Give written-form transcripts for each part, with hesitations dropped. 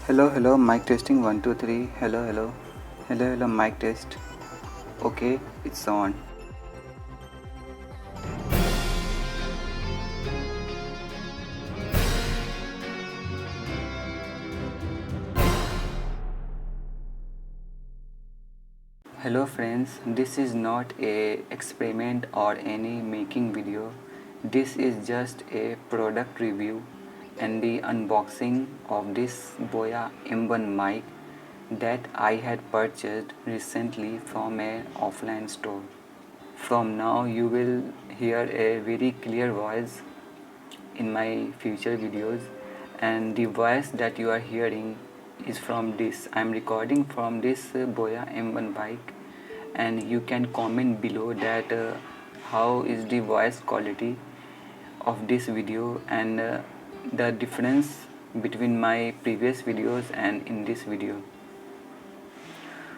Hello, mic testing 1 2 3. Hello, mic test. Okay, it's on. Hello friends, this is not a experiment or any making video. This is just a product review and the unboxing of this Boya M1 mic that I had purchased recently from a offline store. From now you will hear a very clear voice in my future videos, and the voice that you are hearing is from this. I'm recording from this Boya M1 bike, and you can comment below that how is the voice quality of this video and the difference between my previous videos and in this video.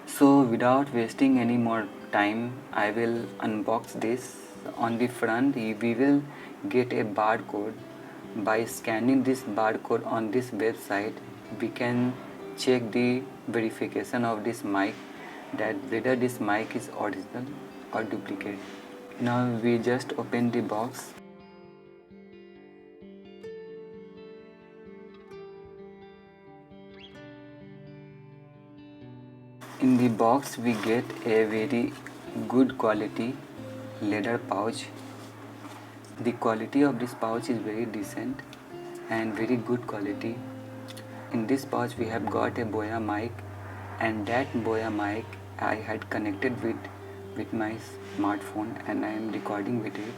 So without wasting any more time, I will unbox this. On the front we will get a barcode. By scanning this barcode on this website, we can check the verification of this mic, that whether this mic is original or duplicate. Now we just open the box. In the box we get a very good quality leather pouch. The quality of this pouch is very decent and very good quality. In this pouch we have got a Boya mic, and that Boya mic I had connected with my smartphone and I am recording with it.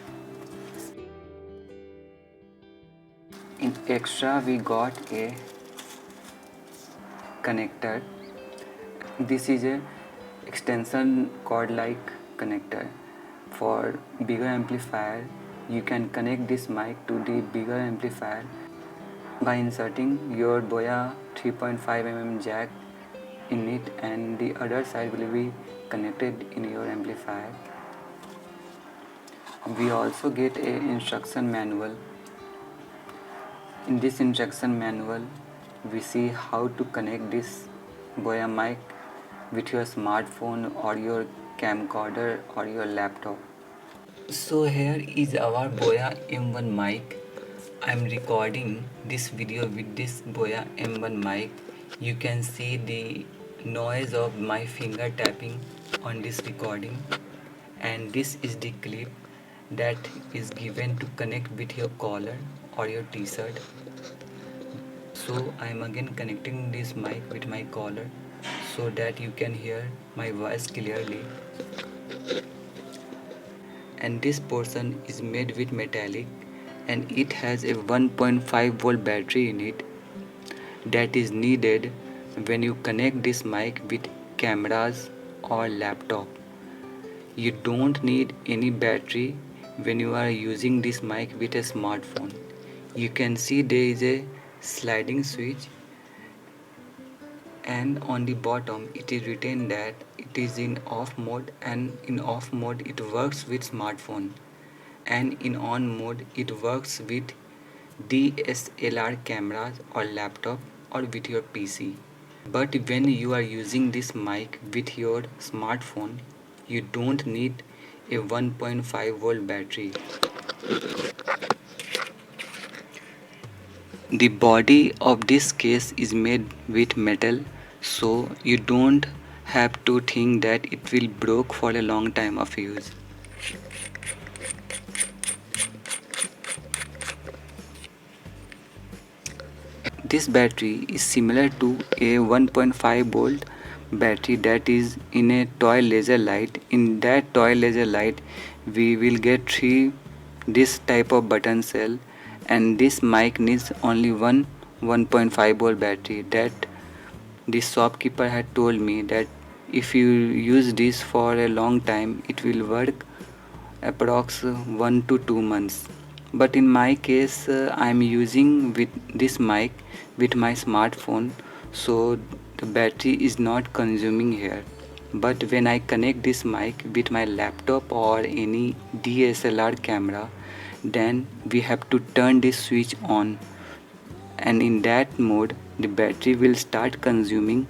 In extra we got a connector. This is a extension cord like connector. For bigger amplifier, you can connect this mic to the bigger amplifier by inserting your Boya 3.5mm jack in it, and the other side will be connected in your amplifier. We also get a instruction manual. In this instruction manual we see how to connect this Boya mic with your smartphone or your camcorder or your laptop. So here is our Boya M1 mic. I'm recording this video with this Boya M1 mic. You can see the noise of my finger tapping on this recording, and this is the clip that is given to connect with your collar or your t-shirt. So I'm again connecting this mic with my collar so that you can hear my voice clearly. And this portion is made with metallic, and it has a 1.5 volt battery in it that is needed when you connect this mic with cameras or laptop. You don't need any battery when you are using this mic with a smartphone. You can see there is a sliding switch, and on the bottom it is written that it is in off mode, and in off mode it works with smartphone, and in on mode it works with DSLR cameras or laptop or with your PC. But when you are using this mic with your smartphone, you don't need a 1.5 volt battery. The body of this case is made with metal, so you don't have to think that it will break for a long time of use. This battery is similar to a 1.5 volt battery that is in a toy laser light. In that toy laser light we will get three this type of button cell, and this mic needs only one 1.5 volt battery. That the shopkeeper had told me that if you use this for a long time it will work approx 1 to 2 months. But in my case I'm using with this mic with my smartphone, so the battery is not consuming here. But when I connect this mic with my laptop or any DSLR camera, then we have to turn this switch on, and in that mode the battery will start consuming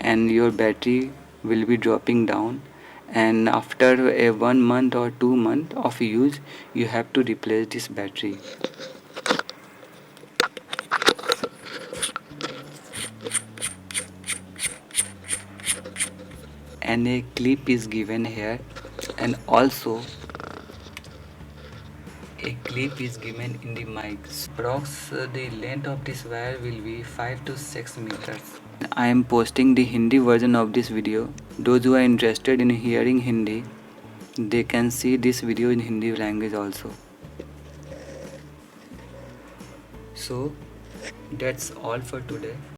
and your battery will be dropping down, and after a 1 month or 2 month of use you have to replace this battery. And a clip is given here, and also a clip is given in the mic. The length of this wire will be 5 to 6 meters. I am posting the Hindi version of this video. Those who are interested in hearing Hindi, they can see this video in Hindi language also. So that's all for today.